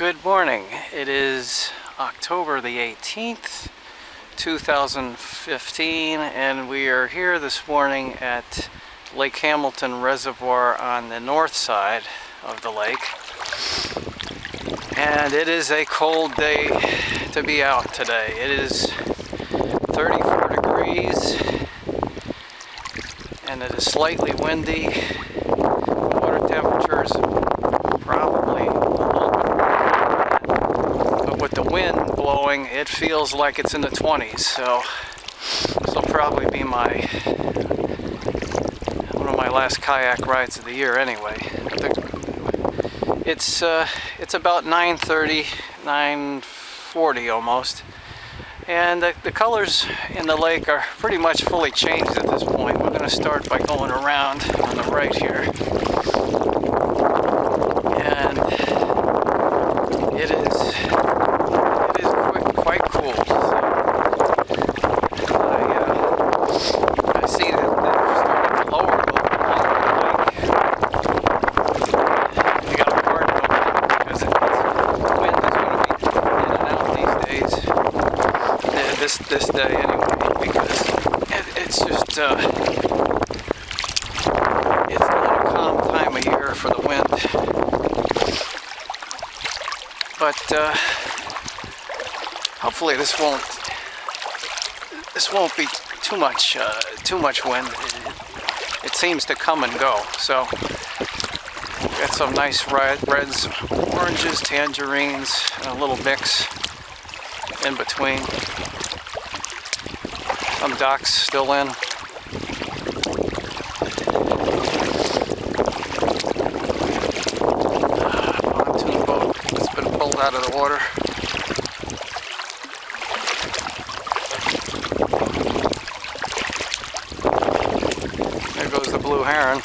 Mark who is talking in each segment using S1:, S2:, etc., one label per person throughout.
S1: Good morning. It is October the 18th, 2015, and we are here this morning at Lake Hamilton Reservoir on the north side of the lake. And it is a cold day to be out today. It is 34 degrees and it is slightly windy. Water temperatures probably a little bit, but with the wind blowing, it feels like it's in the 20s. So this will probably be one of my last kayak rides of the year anyway. It's about 9:30, 9:40 almost, and the colors in the lake are pretty much fully changed at this point. We're going to start by going around on the right here, and it is quite cool. So I see that they're starting to lower a little bit along the lake. You got to pardon them because the wind is going to be in and out these days. This day anyway, because it's just it's not a calm time of year for the wind. But hopefully this won't be too much wind. It seems to come and go. So got some nice reds, oranges, tangerines, and a little mix in between. Some docks still in. Pontoon boat that's been pulled out of the water. There goes the blue heron.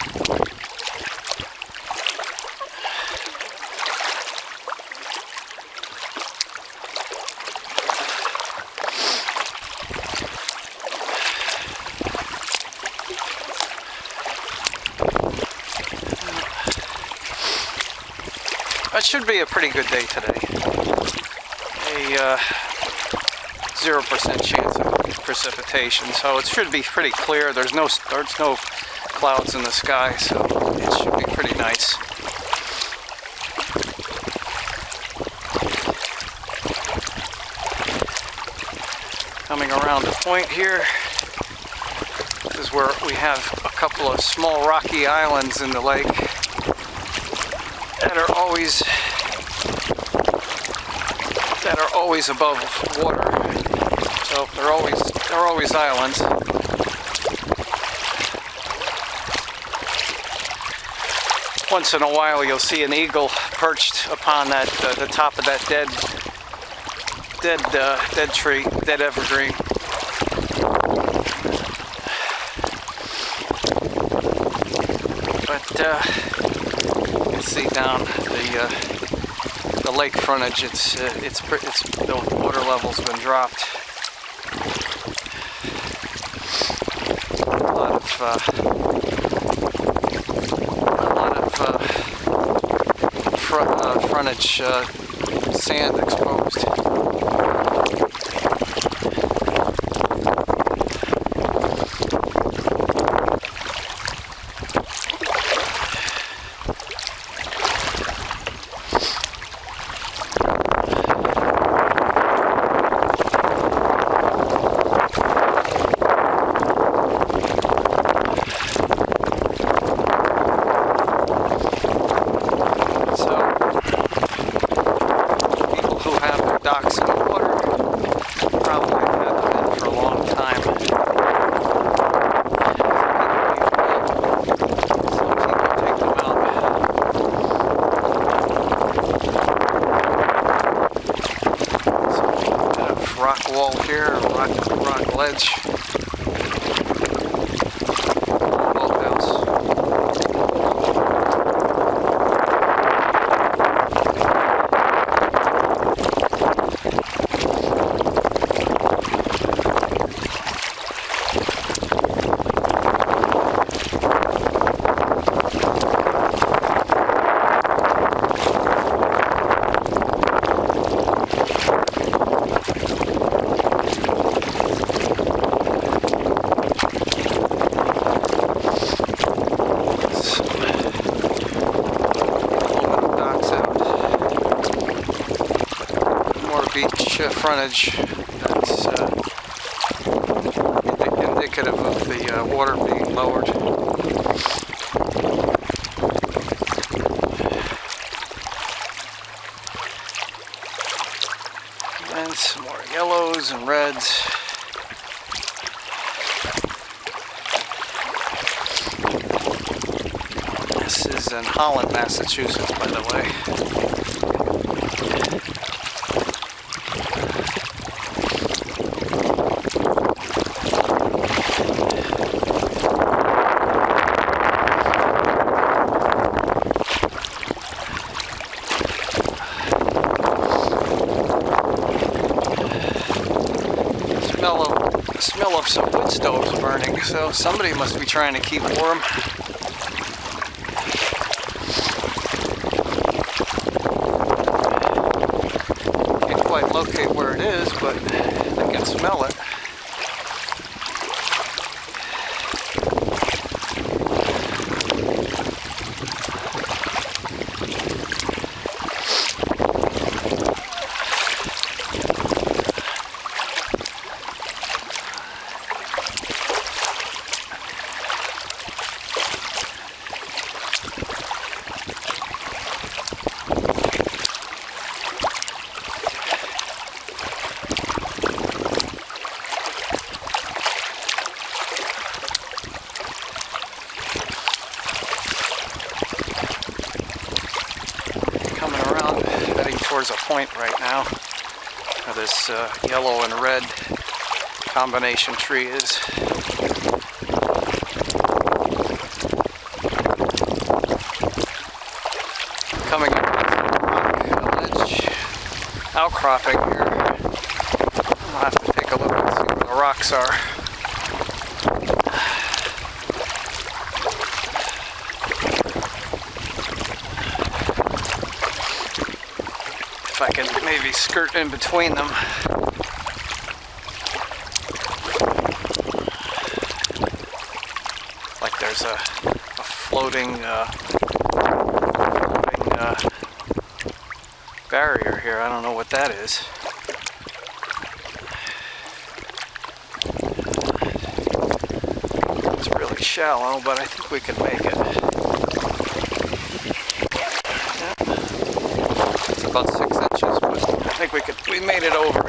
S1: It should be a pretty good day today. A 0% chance of precipitation, so it should be pretty clear. There's no clouds in the sky, so it should be pretty nice. Coming around the point here, this is where we have a couple of small rocky islands in the lake that are always above water. So they're always islands. Once in a while you'll see an eagle perched upon that the top of that dead tree, dead evergreen. But you can see down the lake frontage. The water level's been dropped. A lot of frontage sand exposed. Docks in the water probably have had them in for a long time. Some people take them out. So we have rock wall here, rock ledge. Boathouse. much frontage that's indicative of the water being lowered. And some more yellows and reds. This is in Holland, Massachusetts, by the way. Smell of some wood stoves burning, so somebody must be trying to keep warm. Can't quite locate where it is, but I can smell it. Towards a point right now where this yellow and red combination tree is. Coming up a ledge outcropping here. I'll have to take a look and see where the rocks are. If I can maybe skirt in between them. Like there's a floating barrier here. I don't know what that is. It's really shallow, but I think we can make it. It's about 6 inches, but I think we made it over.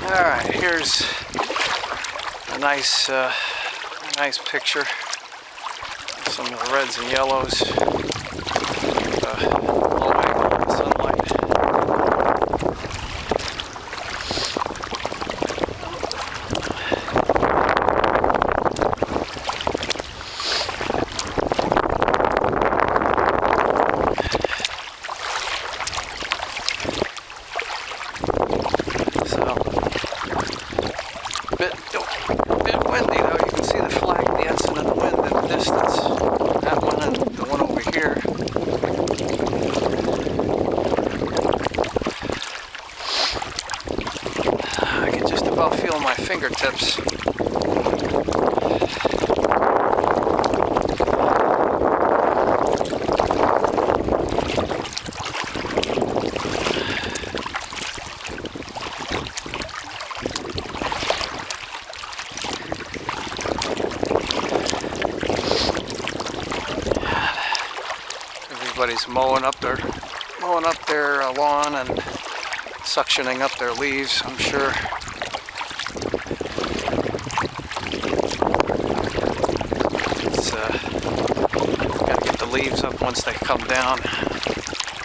S1: Alright, here's a nice picture of some of the reds and yellows. Low angle sunlight. A bit windy though. You can see the flag, the ensign of the wind in the distance. That one and the one over here. I can just about feel my fingertips. Everybody's mowing up their lawn and suctioning up their leaves, I'm sure. It's gotta get the leaves up once they come down.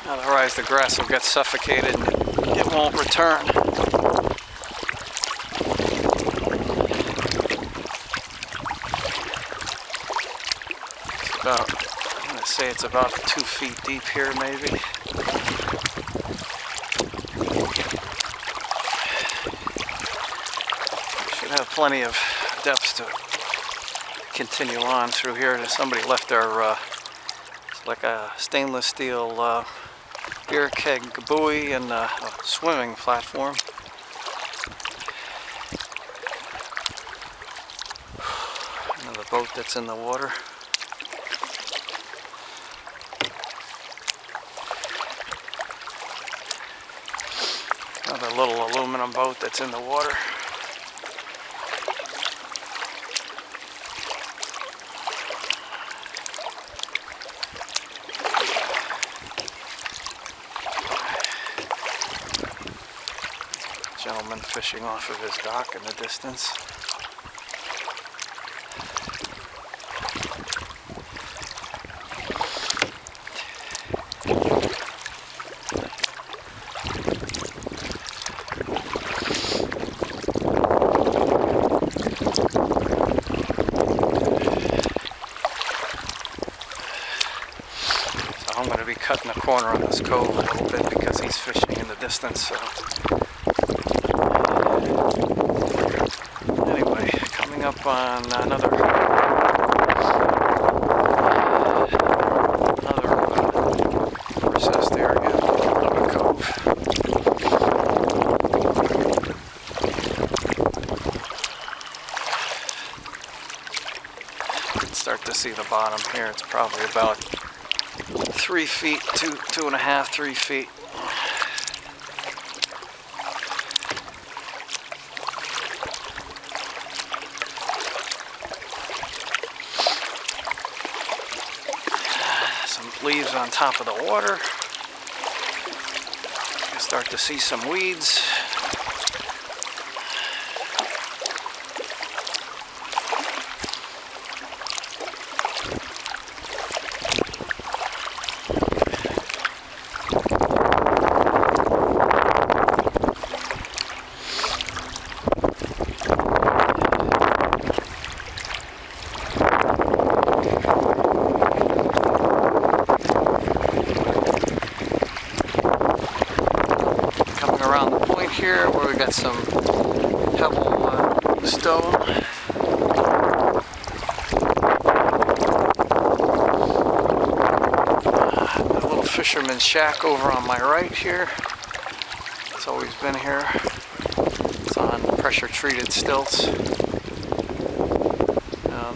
S1: Otherwise the grass will get suffocated and it won't return. It's about, I'm going to say it's about 2 feet deep here maybe. Should have plenty of depth to continue on through here. Somebody left their, it's like a stainless steel beer keg buoy and a swimming platform. Another boat that's in the water. a little aluminum boat that's in the water. Gentleman fishing off of his dock in the distance. I'm going to be cutting the corner on this cove a little bit because he's fishing in the distance. So anyway, coming up on another recessed area of the cove. You can start to see the bottom here. It's probably about 3 feet, 2.5, 3 feet. Some leaves on top of the water. You start to see some weeds. Here where we got some pebble stone. A little fisherman's shack over on my right here. It's always been here. It's on pressure treated stilts. And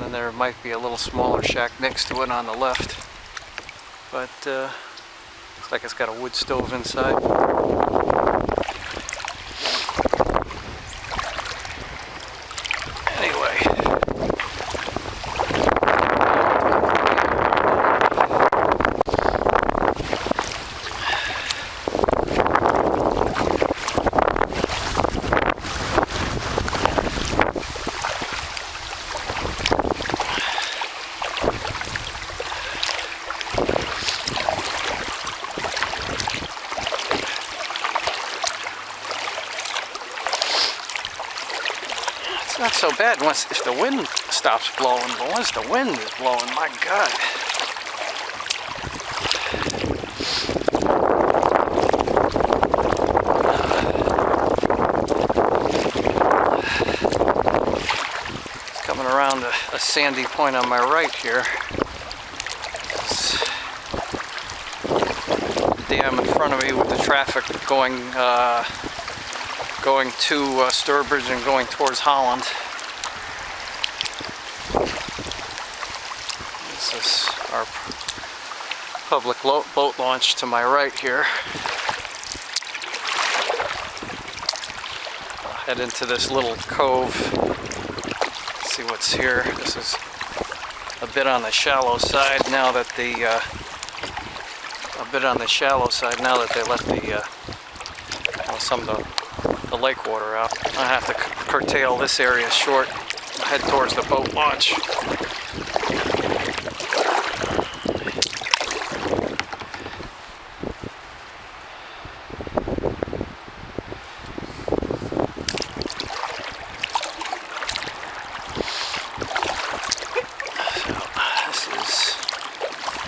S1: then there might be a little smaller shack next to it on the left. But looks like it's got a wood stove inside. It's not so bad if the wind stops blowing, but once the wind is blowing, my God. It's coming around a sandy point on my right here. The dam in front of me with the traffic going to Sturbridge and going towards Holland. This is our public boat launch to my right here. I'll head into this little cove, see what's here. This is a bit on the shallow side now that they let some of the lake water out. I have to curtail this area short, head towards the boat launch.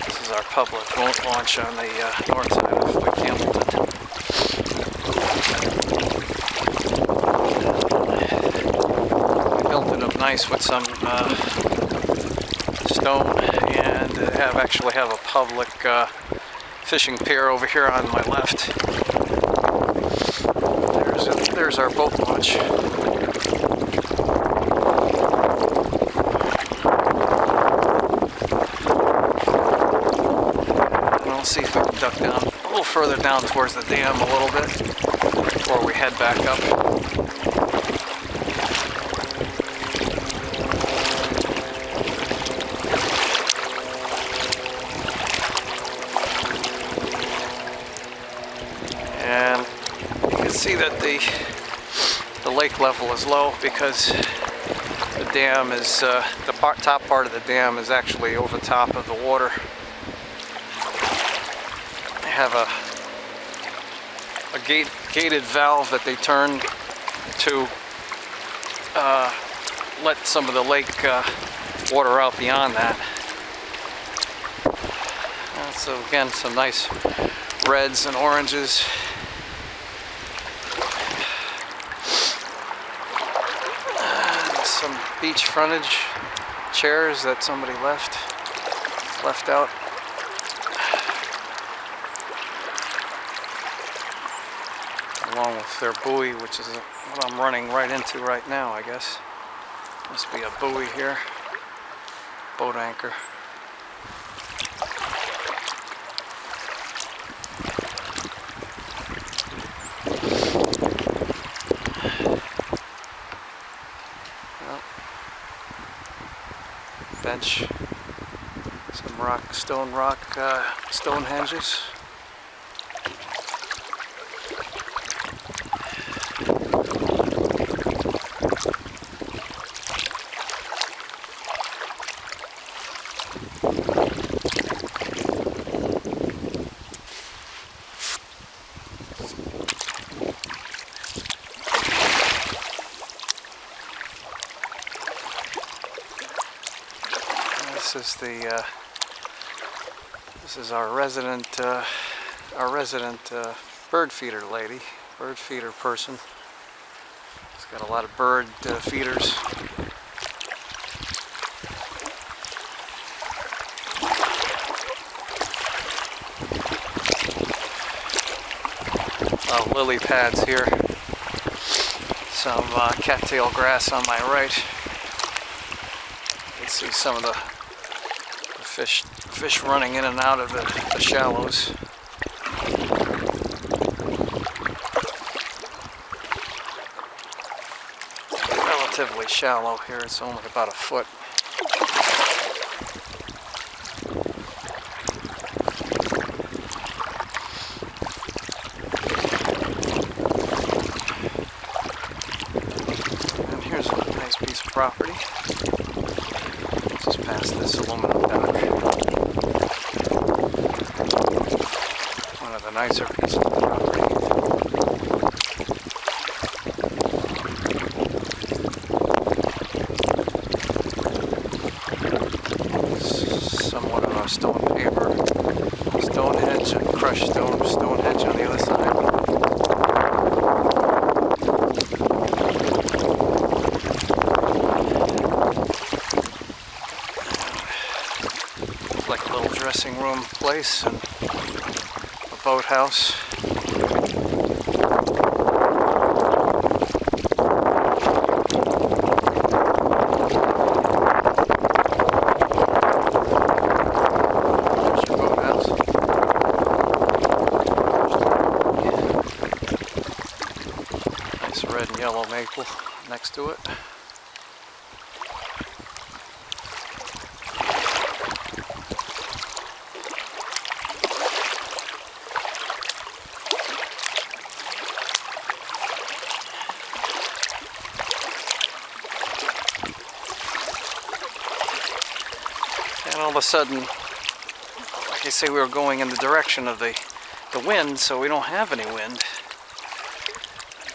S1: This is our public boat launch on the north side of Lake Hamilton. Nice with some stone, and actually have a public fishing pier over here on my left. There's our boat launch. And I'll see if I can duck down a little further down towards the dam a little bit. before we head back up. And you can see that the lake level is low because the dam is, top part of the dam is actually over top of the water. They have a gated valve that they turn to let some of the lake water out beyond that. So again, some nice reds and oranges. Some beach frontage chairs that somebody left out. Along with their buoy, which is what I'm running right into right now, I guess. Must be a buoy here. Boat anchor. Bench, some stone hedges. This is our resident bird feeder lady, bird feeder person. She's got a lot of bird feeders. Lily pads here. Some cattail grass on my right. You can see some of the fish running in and out of the shallows. Relatively shallow here, it's only about a foot. And here's a nice piece of property. Just past this aluminum dock. One of the nicer pieces of property. Somewhat of a stone paver, stone hedge, and crushed stone hedge on the other side. Like a little dressing room place and a boathouse. Nice red and yellow maple next to it. And all of a sudden, like I say, we were going in the direction of the wind, so we don't have any wind.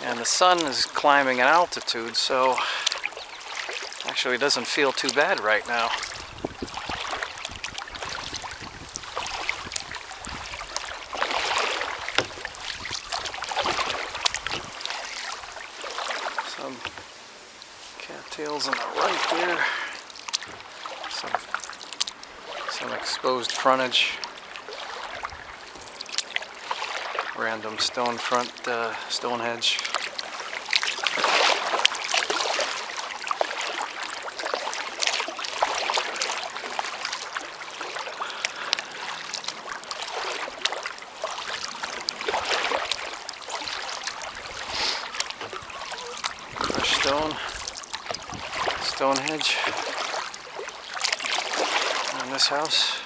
S1: And the sun is climbing in altitude, so actually it doesn't feel too bad right now. Some cattails on the right there. Some exposed frontage. Random stone front, stone hedge. Stonehenge on this house.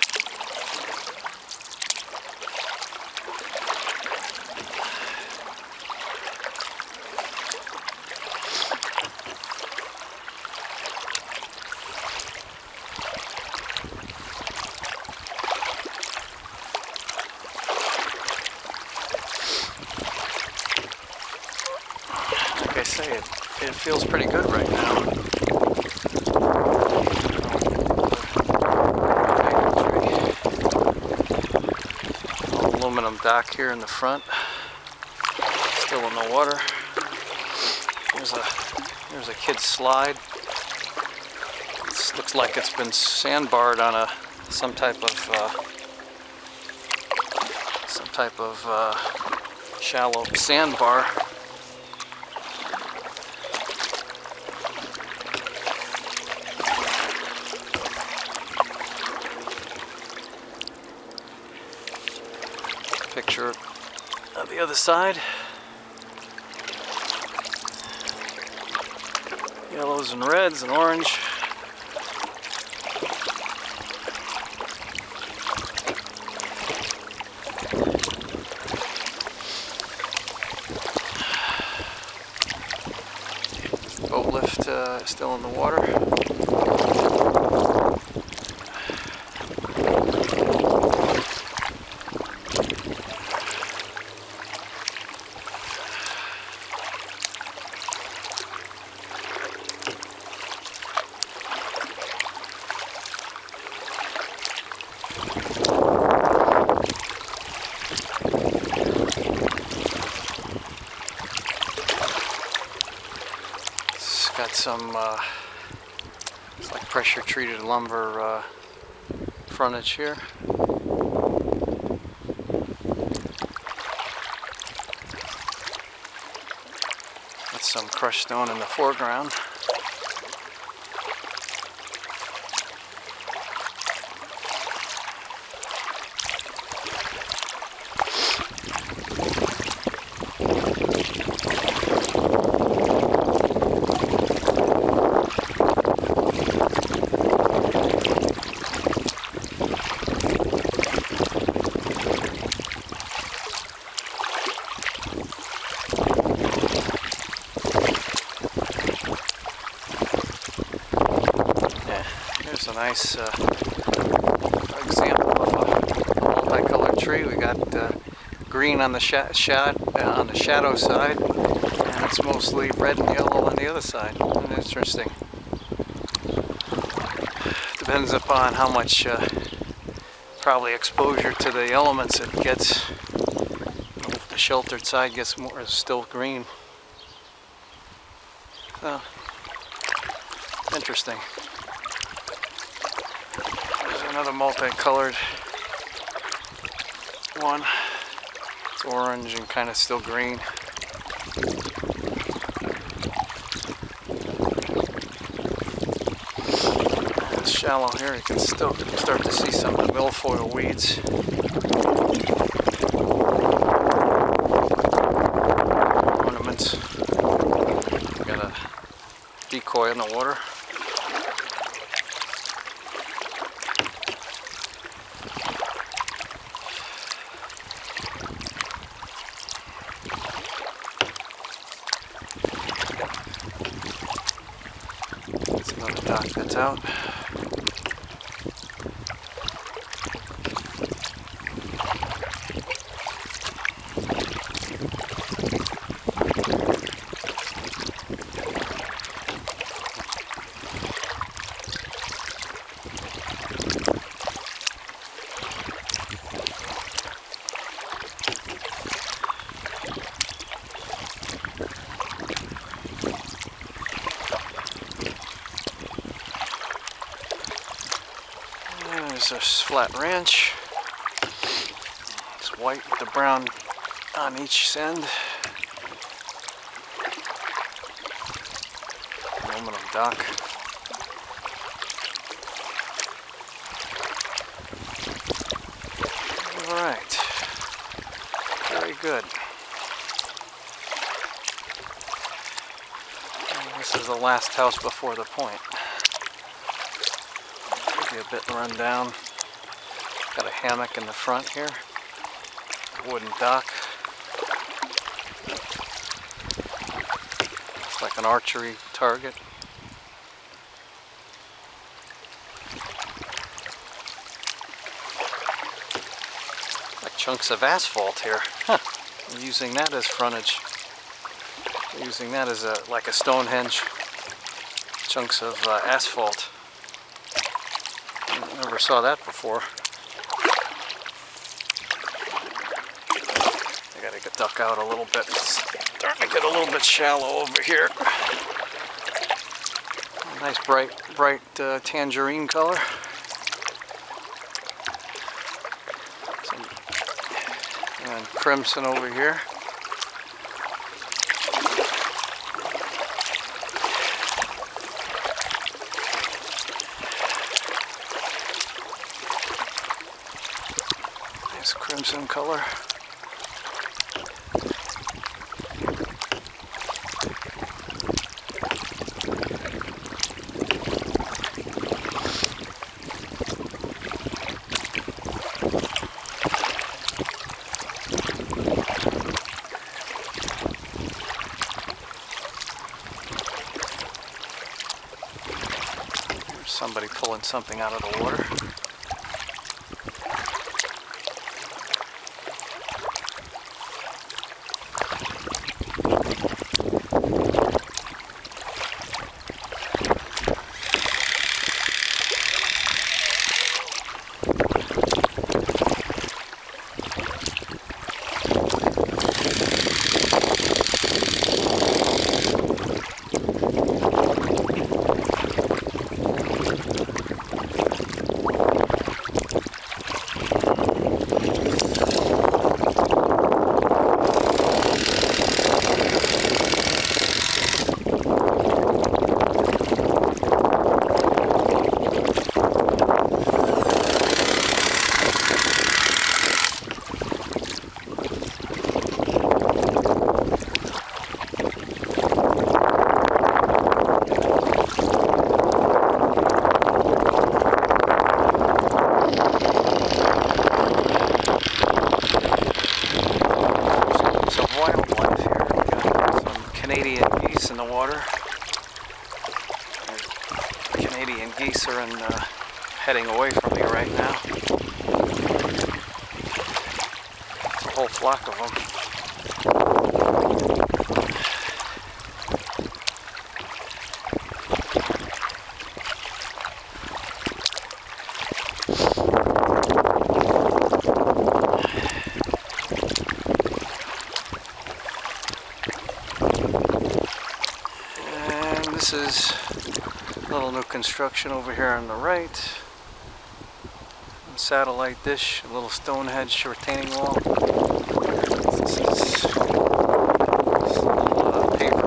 S1: Like I say, it feels pretty good right now. Aluminum dock here in the front, still in the water. There's a kid's slide. It looks like it's been sandbarred on some type of shallow sandbar. Picture of the other side. Yellows and reds and orange. Boat lift still in the water. Got some, it's like pressure treated lumber frontage here. With some crushed stone in the foreground. Here's a nice example of a multicolored tree. We got green on the on the shadow side, and it's mostly red and yellow on the other side. Interesting. Depends upon how much probably exposure to the elements it gets. If the sheltered side gets more, still green. So, interesting. There's another multicolored one. It's orange and kind of still green. It's shallow here. You can still start to see some of the milfoil weeds. Ornaments. Got a decoy in the water. That's another dock that's out. There's a flat ranch. It's white with the brown on each end. Aluminum dock. Alright. Very good. And this is the last house before the point. Maybe a bit run down. Got a hammock in the front here. Wooden dock. Looks like an archery target. Like chunks of asphalt here. Huh. I'm using that as frontage. Using that as like a Stonehenge. Chunks of asphalt. Never saw that before. I gotta duck out a little bit. It's starting to get a little bit shallow over here. Nice bright tangerine color. And crimson over here. Nice crimson color. Somebody pulling something out of the water. Canadian geese in the water. Canadian geese are heading away from me right now. It's a whole flock of them. This is a little new construction over here on the right. A satellite dish, a little Stonehenge retaining wall. This is a little paper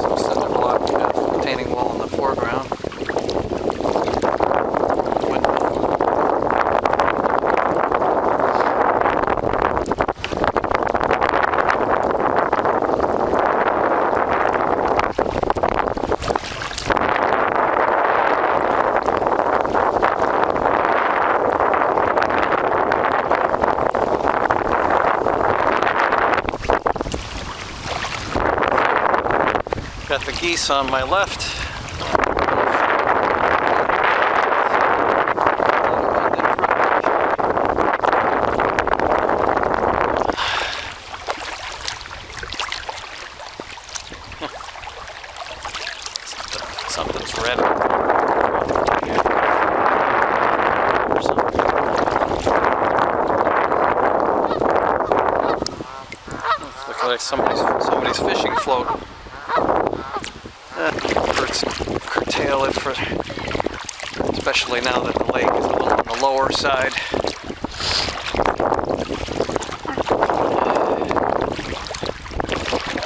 S1: some cinder block retaining wall in the foreground. Got the geese on my left. Something's red. Looks like somebody's fishing float. Birds curtail it for, especially now that the lake is a little on the lower side.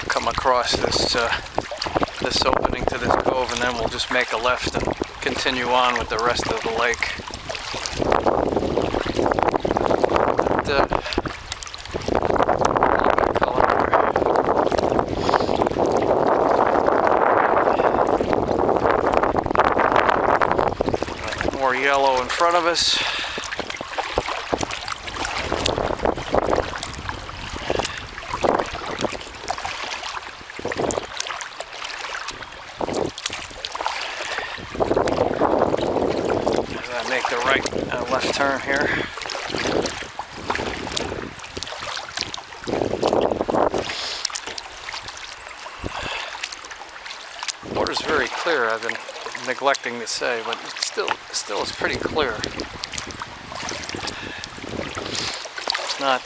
S1: Come across this opening to this cove, and then we'll just make a left and continue on with the rest of the lake. But, yellow in front of us. As I make the right left turn here. Water's very clear. I've been neglecting to say, but it still is pretty clear. It's not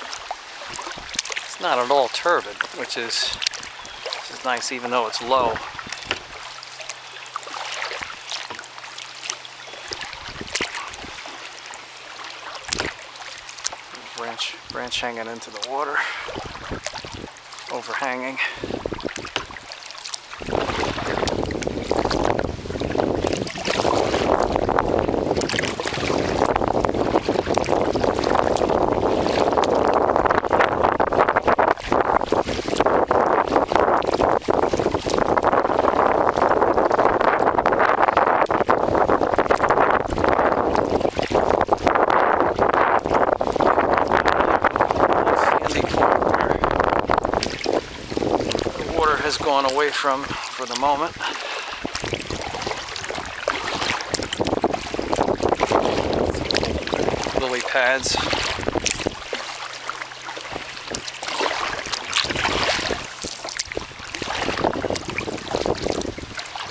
S1: at all turbid, which is nice, even though it's low. Branch hanging into the water, overhanging. Has gone away from for the moment. Lily pads.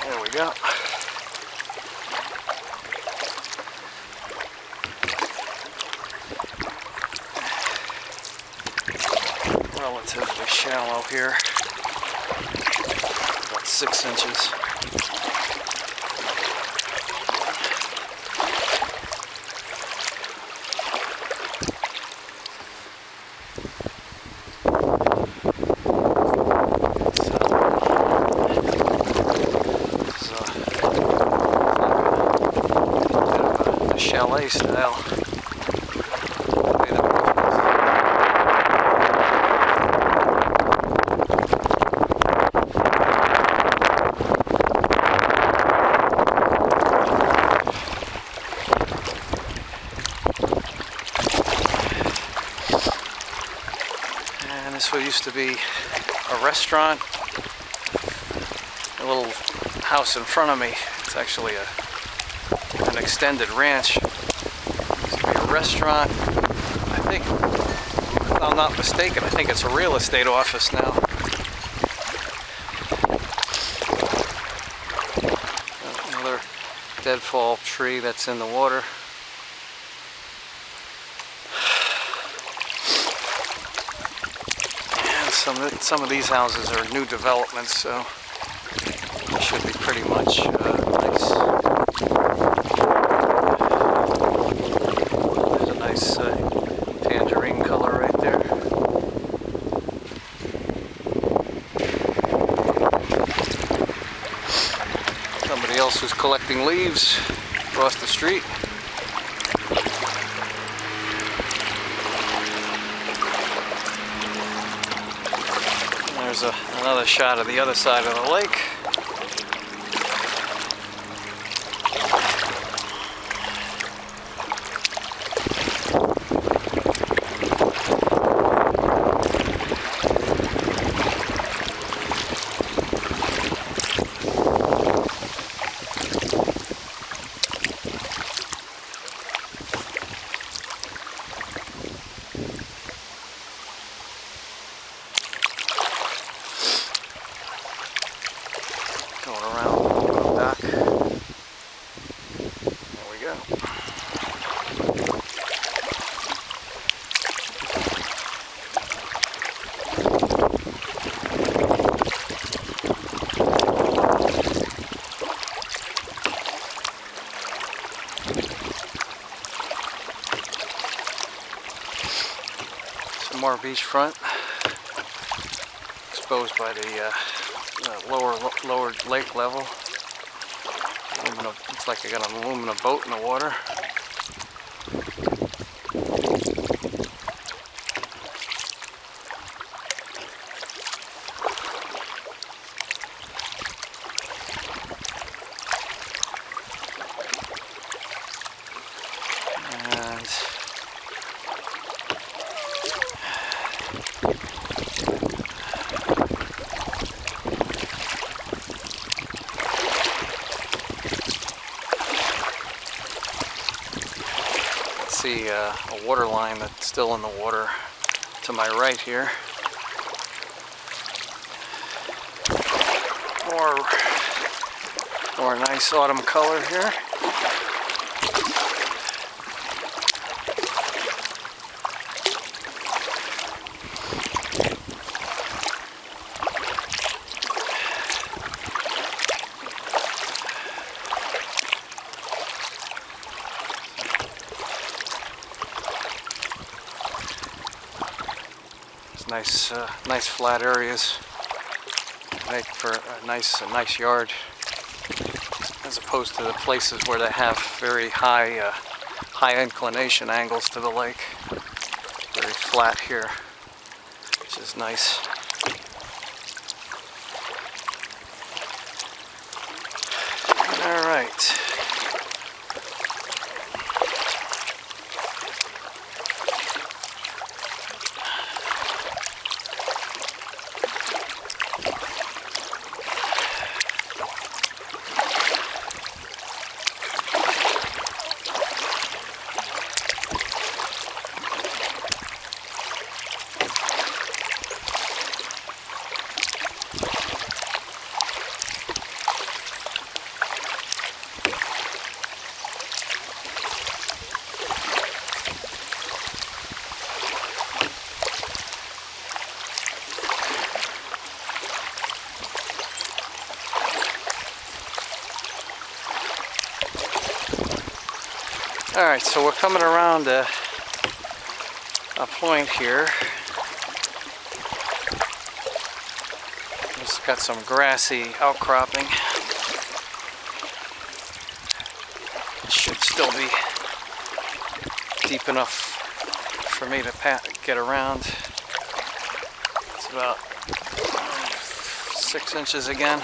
S1: There we go. Relatively shallow here. 6 inches. So, chalet style. This used to be a restaurant. A little house in front of me. It's actually an extended ranch. It used to be a restaurant. I think, if I'm not mistaken, I think it's a real estate office now. Another deadfall tree that's in the water. Some of these houses are new developments, so they should be pretty much nice. There's a nice tangerine color right there. Somebody else who's collecting leaves across the street. There's another shot of the other side of the lake. Going around the dock. There we go. Some more beachfront exposed by the lower lake level. It's like I got an aluminum boat in the water. see a water line that's still in the water to my right here. More nice autumn color here. Nice flat areas make for a nice yard, as opposed to the places where they have very high inclination angles to the lake. Very flat here, which is nice. All right. Alright, so we're coming around a point here. It's got some grassy outcropping. It should still be deep enough for me to get around. It's about 6 inches again.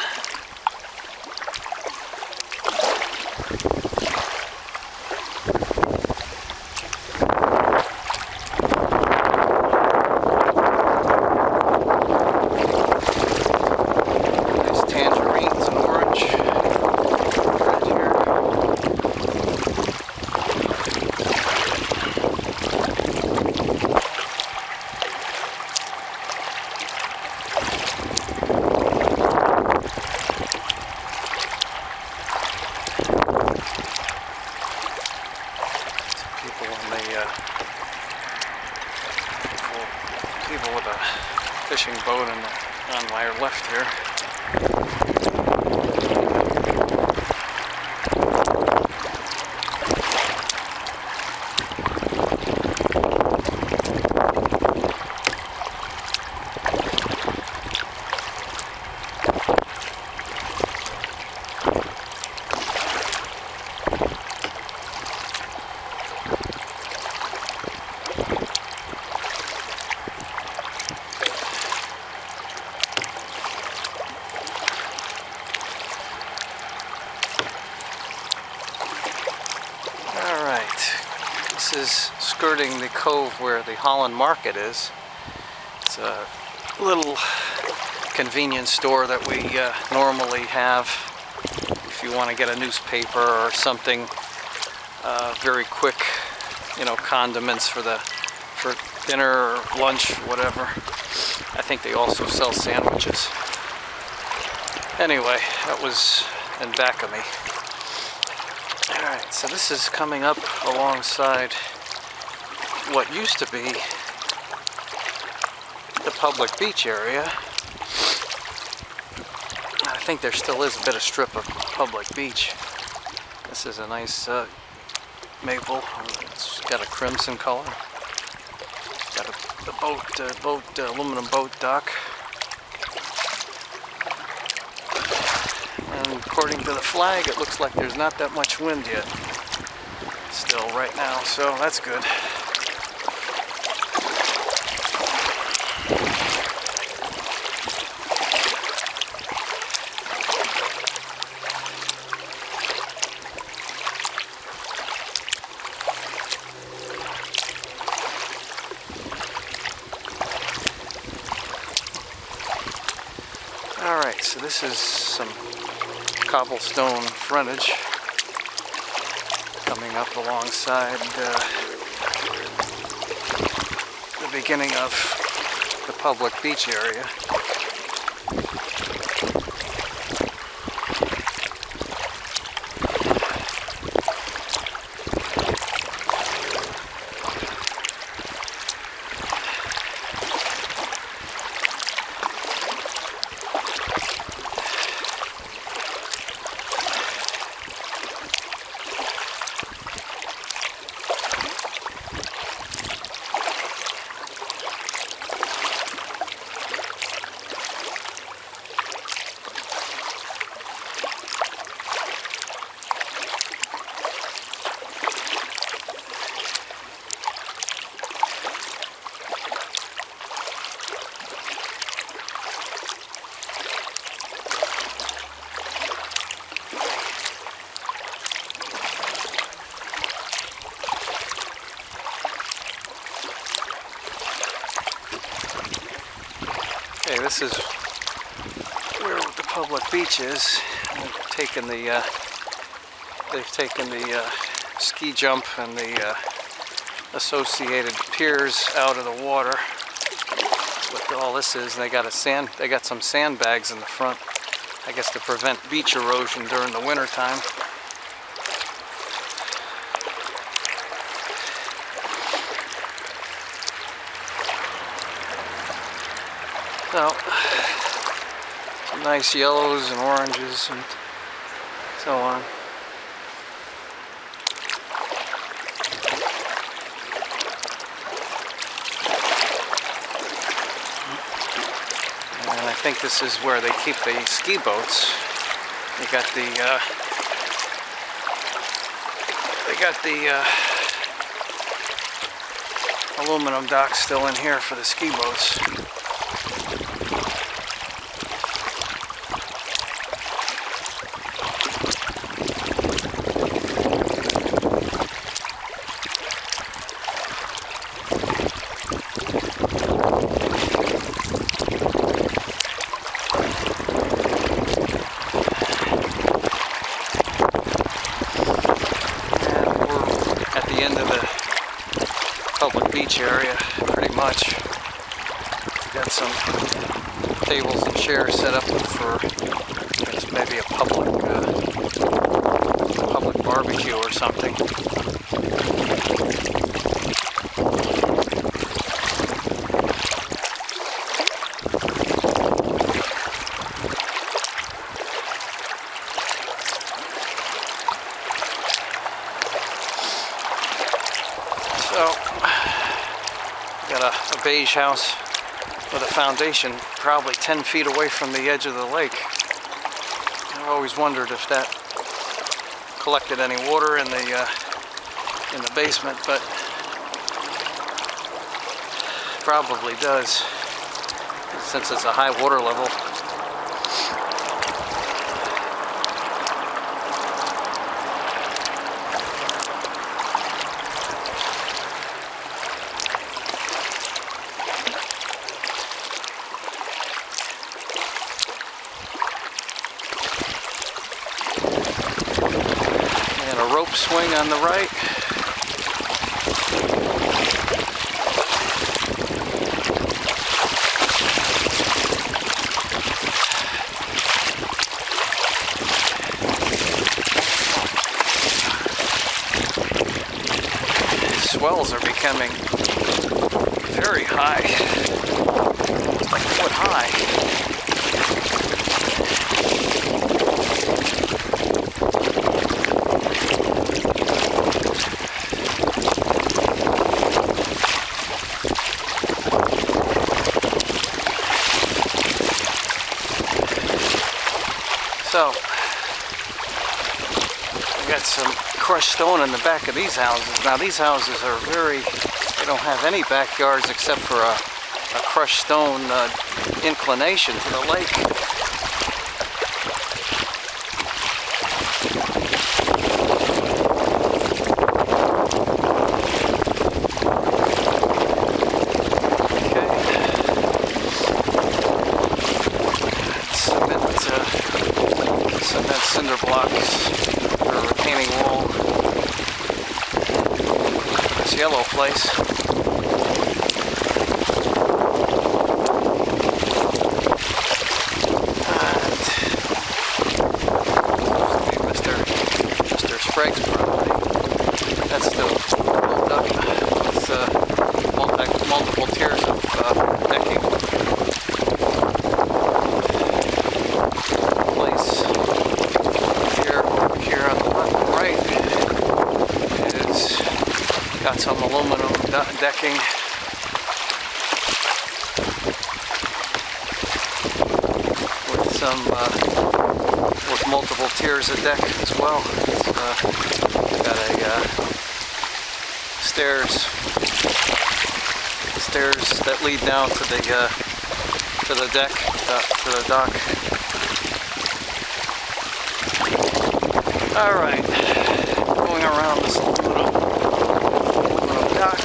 S1: People with a fishing boat on my left here. This is skirting the cove where the Holland Market is. It's a little convenience store that we normally have if you want to get a newspaper or something very quick, you know, condiments for dinner or lunch, whatever. I think they also sell sandwiches. Anyway, that was in back of me. Alright, so this is coming up alongside what used to be the public beach area. I think there still is a bit of strip of public beach. This is a nice maple. It's got a crimson color. Got the aluminum boat dock. And according to the flag, it looks like there's not that much wind yet. Still right now, so that's good. Alright, so this is some cobblestone frontage coming up alongside the beginning of the public beach area. Okay, this is where the public beach is. They've taken the ski jump and the associated piers out of the water. That's what all this is. And they got some sandbags in the front, I guess, to prevent beach erosion during the winter time. So, some nice yellows and oranges and so on. And I think this is where they keep the ski boats. They got the aluminum docks still in here for the ski boats. Public beach area, pretty much. Got some tables and chairs set up for, I guess, maybe a public barbecue or something. So, got a beige house with a foundation probably 10 feet away from the edge of the lake. I've always wondered if that collected any water in the basement, but probably does, since it's a high water level. And a rope swing on the right. Swells are becoming very high, like a foot high. So, we got some crushed stone in the back of these houses. Now these houses are they don't have any backyards except for a crushed stone inclination to the lake. Cement cinder blocks for a retaining wall. This yellow place. Greg's property. That's still built up with multiple tiers of decking. Place here, over here on the right is got some aluminum decking. With multiple tiers of deck as well. It's got a stairs that lead down to the deck, to the dock. All right, going around this little dock.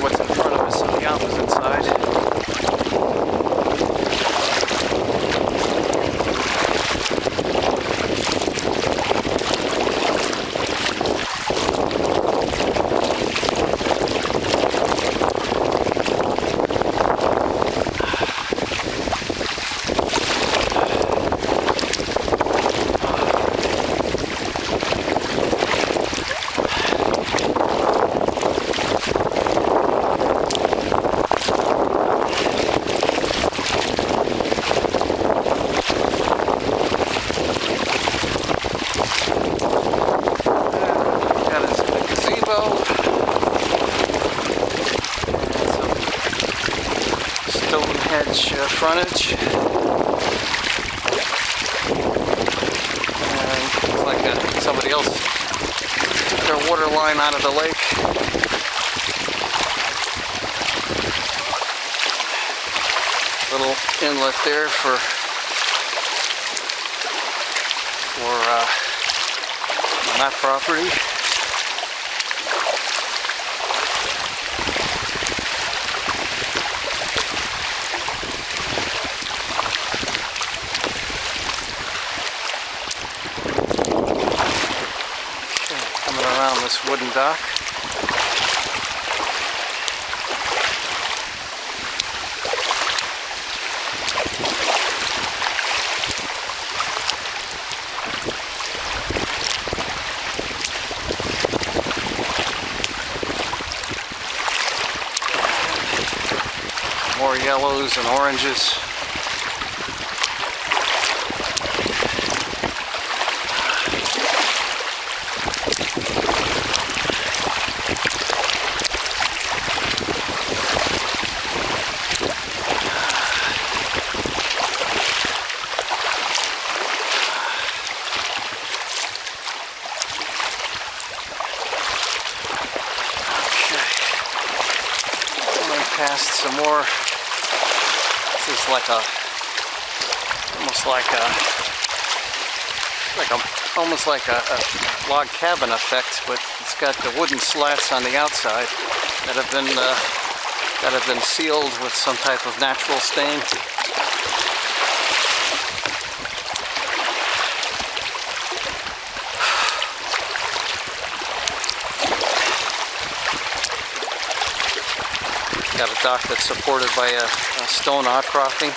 S1: What's in front of us on the opposite side. Frontage, and looks like somebody else took their water line out of the lake. Little inlet there for on that property. Around this wooden dock. More yellows and oranges. Past some more. This is like almost like a log cabin effect, but it's got the wooden slats on the outside that have been sealed with some type of natural stain. Got a dock that's supported by a stone outcropping.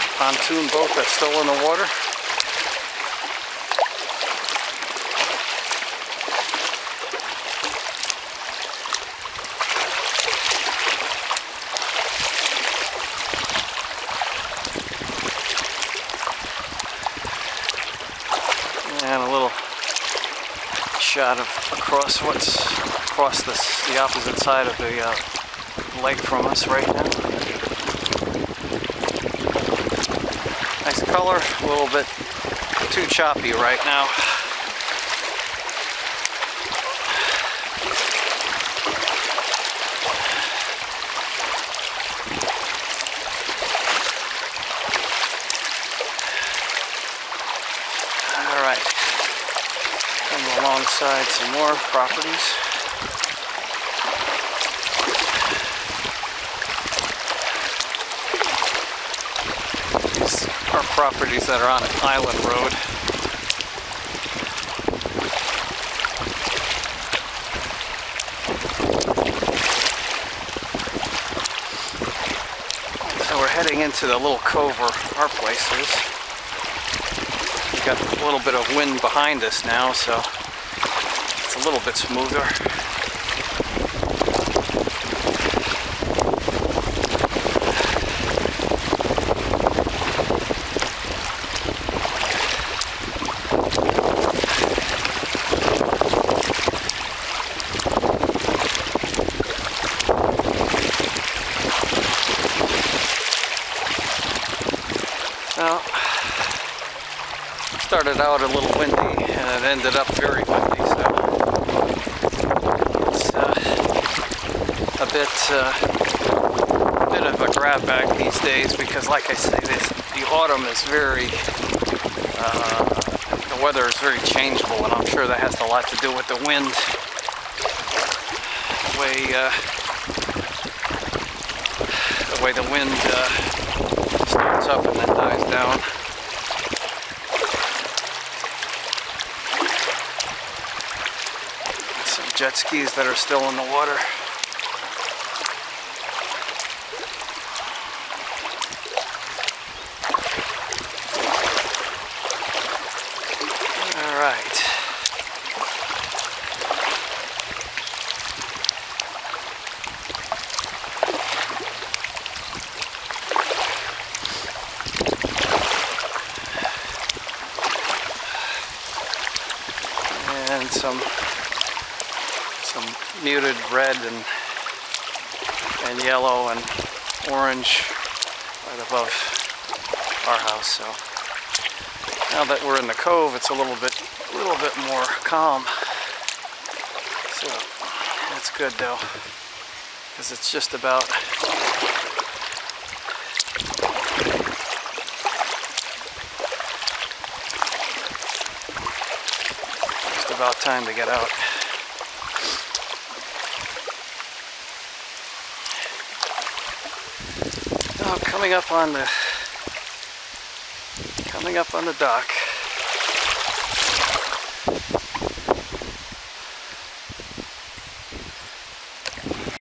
S1: A pontoon boat that's still in the water. And a little shot of across the opposite side of the leg from us right now. Nice color, a little bit too choppy right now. Alright, come alongside some more properties. These are properties that are on an island road. So we're heading into the little cove where our place is. We've got a little bit of wind behind us now, so it's a little bit smoother. Well, started out a little windy and it ended up very windy, so it's a bit of a grab bag these days because, like I say, the autumn is very, the weather is very changeable, and I'm sure that has a lot to do with the wind. The way the wind starts up and then dies down. Some jet skis that are still in the water. All right. And some muted red and yellow and orange right above our house. So now that we're in the cove, it's a little bit more calm. So that's good though, because it's just about time to get out. Oh, coming up on the dock.